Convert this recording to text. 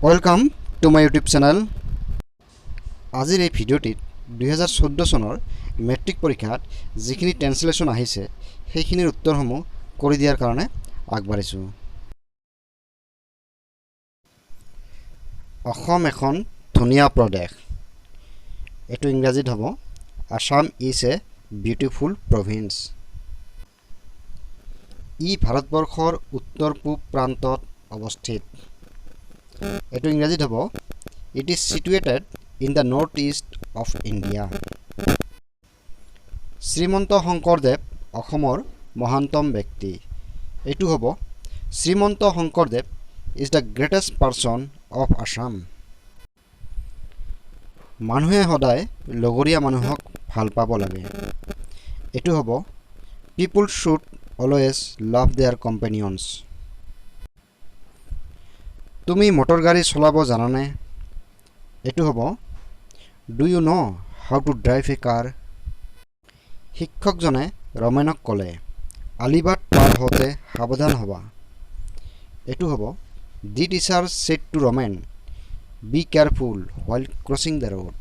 Welcome to my YouTube channel. আজিৰ এই ভিডিঅ'টিত 2014 চনৰ মেট্ৰিক পৰীক্ষাত যিখিনি ট্ৰেন্সলেশ্যন আহিছে সেইখিনিৰ উত্তৰসমূহ কৰি দিয়াৰ কাৰণে আগবাঢ়িছোঁ। অসম এখন ধুনীয়া প্ৰদেশ। এইটো ইংৰাজীত হ'ব Assam is a beautiful province. ই ভাৰতবৰ্ষৰ উত্তৰ পূব প্ৰান্তত অৱস্থিত। এইটো ইংৰাজীত হ'ব it is situated in the North East of India. Srimanta Sankardev অসমৰ মহান্তম ব্যক্তি। এইটো হ'ব Srimanta Sankardev is the greatest person of Assam. মানুহে সদায় লগৰীয়া মানুহক ভাল পাব লাগে। এইটো হ'ব people should always love their companions. তুমি মটৰ গাড়ী চলাব জানানে? এইটো হ'ব do you know' how to drive এ কাৰ। শিক্ষকজনে ৰমেনক ক'লে আলিবাট পাৰ হওঁতে সাৱধান হ'বা। এইটো হ'ব the teacher said to Ramen be careful while crossing the road.